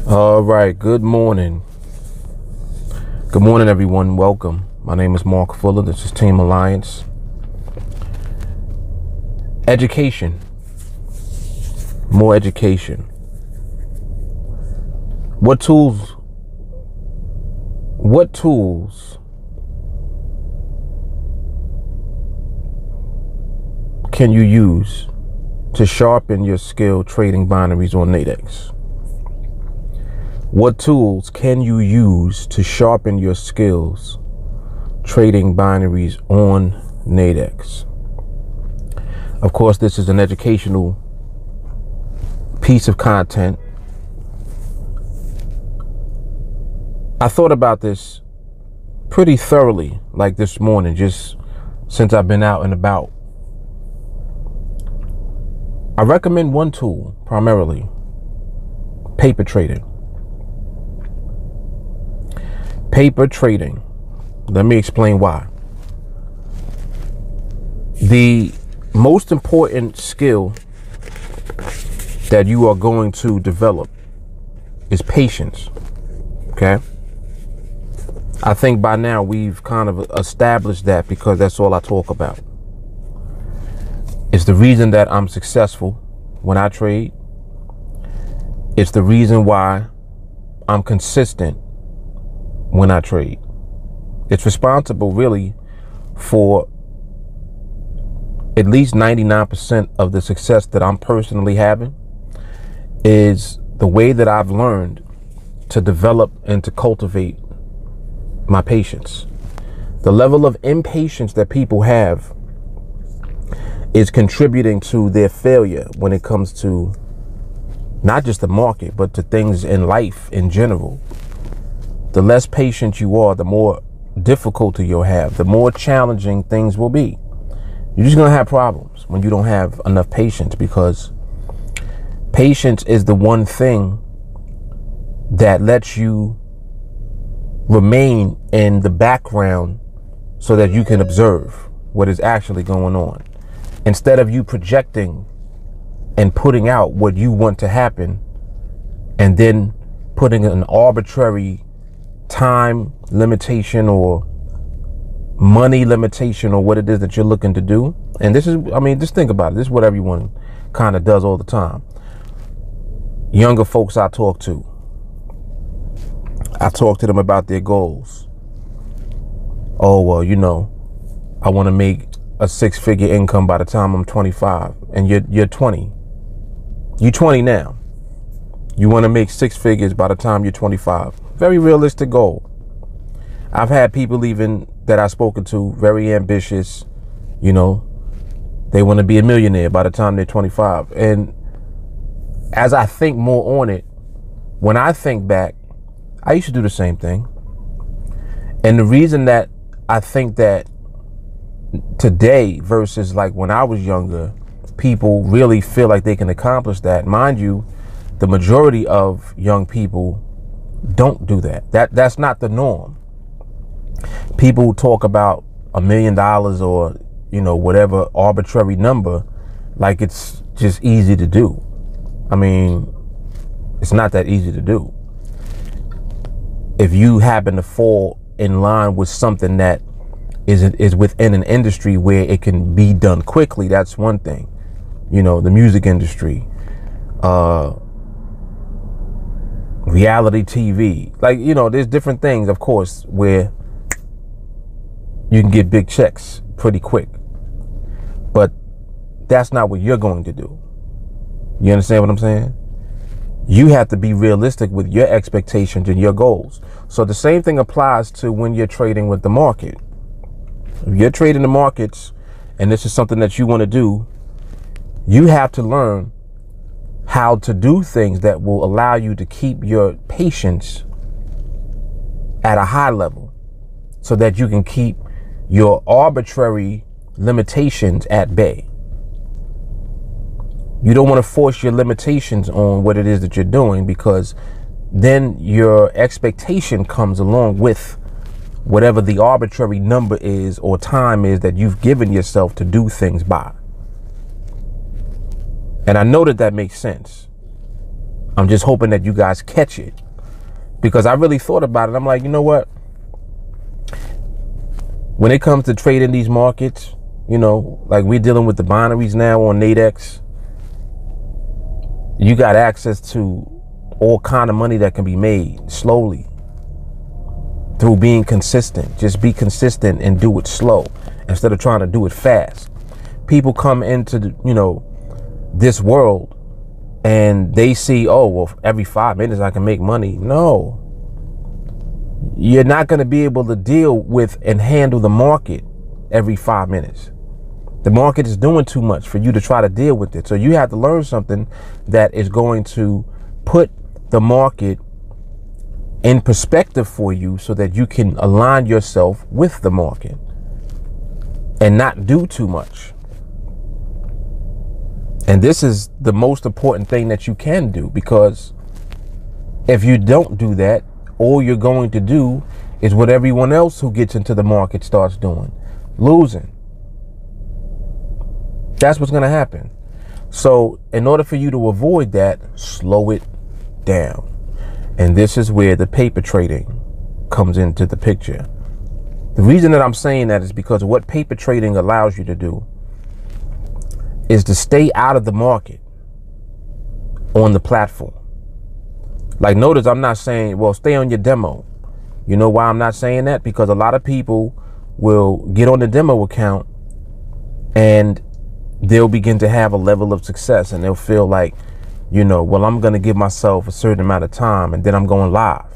All right, good morning. Good morning, everyone. Welcome. My name is Mark Fuller. This is TeamAlliance. Education. More education. What tools can you use to sharpen your skill trading binaries on NADEX? What tools can you use to sharpen your skills trading binaries on NADEX? Of course, this is an educational piece of content. I thought about this pretty thoroughly, like this morning, just since I've been out and about. I recommend one tool primarily: paper trading. Paper trading. Let me explain why. The most important skill that you are going to develop is patience. Okay? I think by now we've kind of established that, because that's all I talk about. It's the reason that I'm successful when I trade. It's the reason why I'm consistent when I trade. It's responsible really for at least 99% of the success that I'm personally having, is the way that I've learned to develop and to cultivate my patience. The level of impatience that people have is contributing to their failure when it comes to not just the market, but to things in life in general. The less patient you are, the more difficulty you'll have, the more challenging things will be. You're just going to have problems when you don't have enough patience, because patience is the one thing that lets you remain in the background so that you can observe what is actually going on, instead of you projecting and putting out what you want to happen and then putting an arbitrary time limitation or money limitation or what it is that you're looking to do. And this is, I mean, just think about it. This is what everyone kind of does all the time. Younger folks I talk to them about their goals. Oh, well, you know, I want to make a six-figure income by the time I'm 25. And you're 20. You're 20 now. You want to make six figures by the time you're 25. Very realistic goal. I've had people even that I've spoken to, very ambitious, you know, they want to be a millionaire by the time they're 25. And as I think more on it, when I think back, I used to do the same thing. And the reason that I think that today versus like when I was younger, people really feel like they can accomplish that. Mind you, the majority of young people don't do that. That's not the norm. People talk about $1 million or, you know, whatever arbitrary number like it's just easy to do. I mean, it's not that easy to do. If you happen to fall in line with something that is within an industry where it can be done quickly, that's one thing. You know, the music industry, reality TV, like, you know, there's different things, of course, where you can get big checks pretty quick, but that's not what you're going to do. You understand what I'm saying? You have to be realistic with your expectations and your goals. So the same thing applies to when you're trading with the market. If you're trading the markets and this is something that you want to do, you have to learn how to do things that will allow you to keep your patience at a high level so that you can keep your arbitrary limitations at bay. You don't want to force your limitations on what it is that you're doing, because then your expectation comes along with whatever the arbitrary number is or time is that you've given yourself to do things by. And I know that that makes sense. I'm just hoping that you guys catch it, because I really thought about it. I'm like, you know what? When it comes to trading these markets, you know, like we're dealing with the binaries now on NADEX, you got access to all kind of money that can be made slowly through being consistent. Just be consistent and do it slow instead of trying to do it fast. People come into the, you know, this world and they see, oh, well, every 5 minutes I can make money. No, you're not going to be able to deal with and handle the market every 5 minutes. The market is doing too much for you to try to deal with it. So you have to learn something that is going to put the market in perspective for you so that you can align yourself with the market and not do too much. And this is the most important thing that you can do, because if you don't do that, all you're going to do is what everyone else who gets into the market starts doing, losing. That's what's going to happen. So in order for you to avoid that, slow it down. And this is where the paper trading comes into the picture. The reason that I'm saying that is because what paper trading allows you to do is to stay out of the market on the platform. Like, notice I'm not saying, well, stay on your demo. You know why I'm not saying that? Because a lot of people will get on the demo account and they'll begin to have a level of success, and they'll feel like, you know, well, I'm going to give myself a certain amount of time and then I'm going live.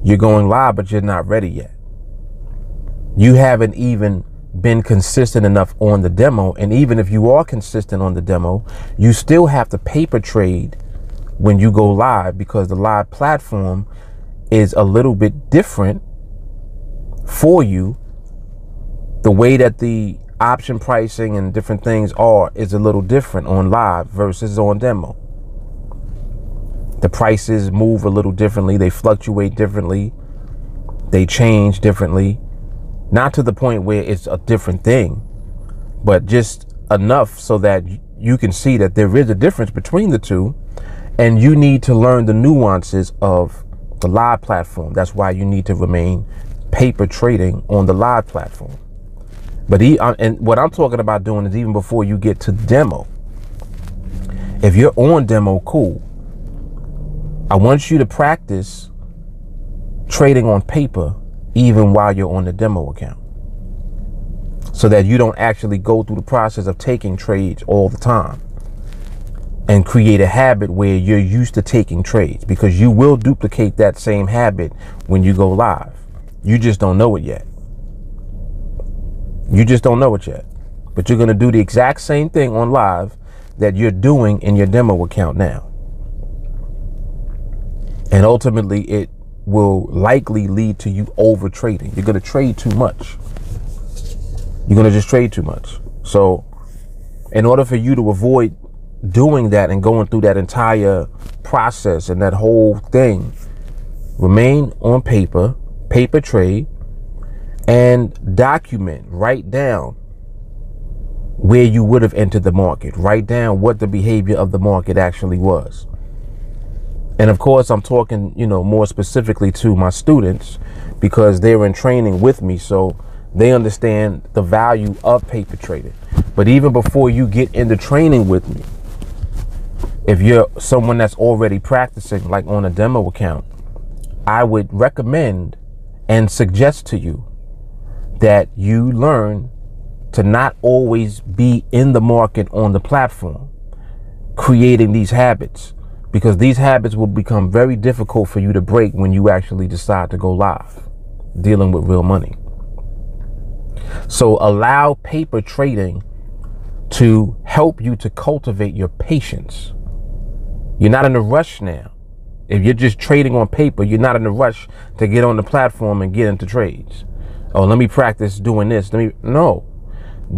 You're going live, but you're not ready yet. You haven't even been consistent enough on the demo. And even if you are consistent on the demo, you still have to paper trade when you go live, because the live platform is a little bit different for you. The way that the option pricing and different things is a little different on live versus on demo. The prices move a little differently. They fluctuate differently. They change differently. Not to the point where it's a different thing, but just enough so that you can see that there is a difference between the two, and you need to learn the nuances of the live platform. That's why you need to remain paper trading on the live platform. But and what I'm talking about doing is even before you get to demo. If you're on demo, cool. I want you to practice trading on paper even while you're on the demo account, so that you don't actually go through the process of taking trades all the time and create a habit where you're used to taking trades, because you will duplicate that same habit when you go live. You just don't know it yet. You just don't know it yet. But you're going to do the exact same thing on live that you're doing in your demo account now. And ultimately, it will likely lead to you over trading. You're going to trade too much. You're going to just trade too much. So in order for you to avoid doing that and going through that entire process and that whole thing, remain on paper, paper trade, and document, write down where you would have entered the market. Write down what the behavior of the market actually was. And of course, I'm talking, you know, more specifically to my students, because they're in training with me, so they understand the value of paper trading. But even before you get into training with me, if you're someone that's already practicing, like on a demo account, I would recommend and suggest to you that you learn to not always be in the market on the platform, creating these habits, because these habits will become very difficult for you to break when you actually decide to go live, dealing with real money. So allow paper trading to help you to cultivate your patience. You're not in a rush now. If you're just trading on paper, you're not in a rush to get on the platform and get into trades. Oh, let me practice doing this. No,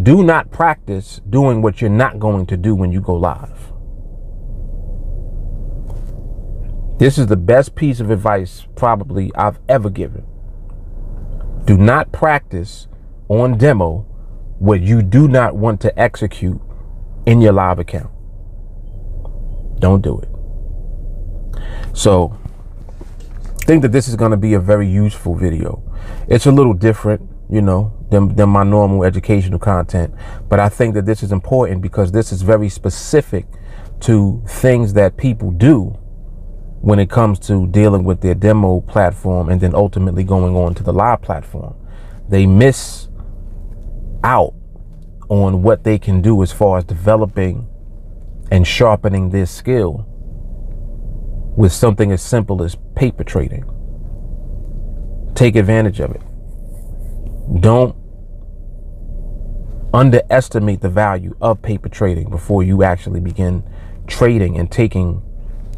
do not practice doing what you're not going to do when you go live. This is the best piece of advice probably I've ever given. Do not practice on demo what you do not want to execute in your live account. Don't do it. So I think that this is going to be a very useful video. It's a little different, you know, than my normal educational content. But I think that this is important because this is very specific to things that people do when it comes to dealing with their demo platform and then ultimately going on to the live platform. They miss out on what they can do as far as developing and sharpening their skill with something as simple as paper trading. Take advantage of it. Don't underestimate the value of paper trading before you actually begin trading and taking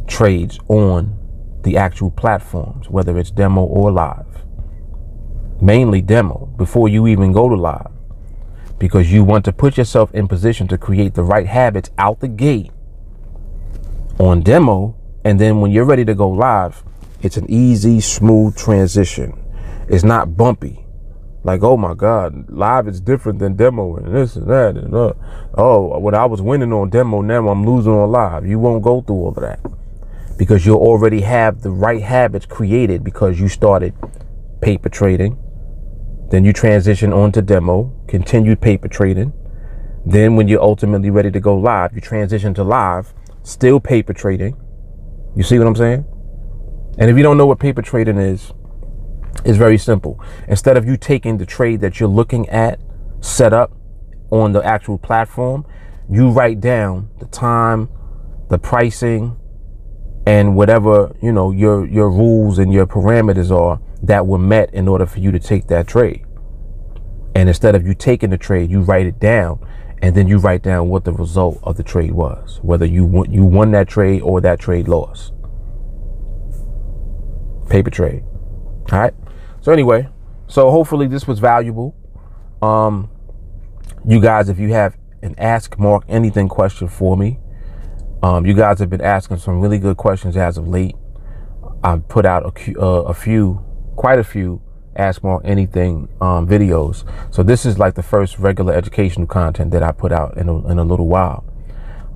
trades on the actual platforms, whether it's demo or live. Mainly demo before you even go to live, because you want to put yourself in position to create the right habits out the gate on demo. And then when you're ready to go live, it's an easy, smooth transition. It's not bumpy. Like, oh my God, live is different than demo and this and that. And oh, when I was winning on demo, now I'm losing on live. You won't go through all of that because you'll already have the right habits created because you started paper trading. Then you transition on to demo, continued paper trading. Then when you're ultimately ready to go live, you transition to live, still paper trading. You see what I'm saying? And if you don't know what paper trading is, it's very simple. Instead of you taking the trade that you're looking at set up on the actual platform, you write down the time, the pricing, and whatever, you know, your rules and your parameters are that were met in order for you to take that trade. And instead of you taking the trade, you write it down, and then you write down what the result of the trade was, whether you won that trade or that trade lost. Paper trade. All right. So anyway, so hopefully this was valuable. You guys, if you have an Ask Mark Anything question for me, you guys have been asking some really good questions as of late. I've put out quite a few Ask Mark Anything videos. So this is like the first regular educational content that I put out in a little while.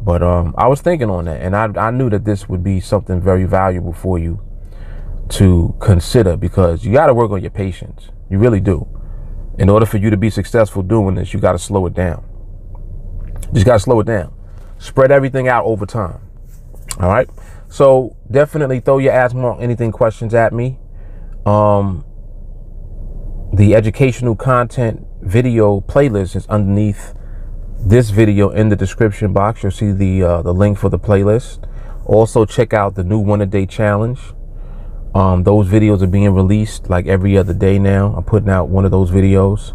But I was thinking on that, and I knew that this would be something very valuable for you to consider, because you got to work on your patience. You really do. In order for you to be successful doing this, you got to slow it down. You just got to slow it down. Spread everything out over time. All right. So definitely throw your Ask Mark Anything questions at me. The educational content video playlist is underneath this video in the description box. You'll see the link for the playlist. Also check out the new 1-a-day challenge. Those videos are being released like every other day now. I'm putting out one of those videos.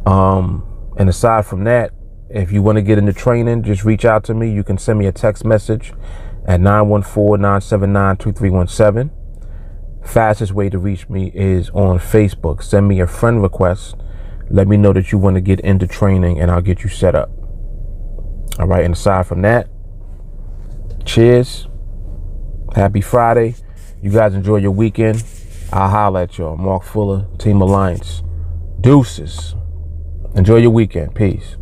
And aside from that, if you want to get into training, just reach out to me. You can send me a text message at 914-979-2317. Fastest way to reach me is on Facebook. Send me a friend request. Let me know that you want to get into training, and I'll get you set up. All right. And aside from that, cheers. Happy Friday. You guys enjoy your weekend. I'll holler at y'all. Mark Fuller, TeamAlliance. Deuces. Enjoy your weekend. Peace.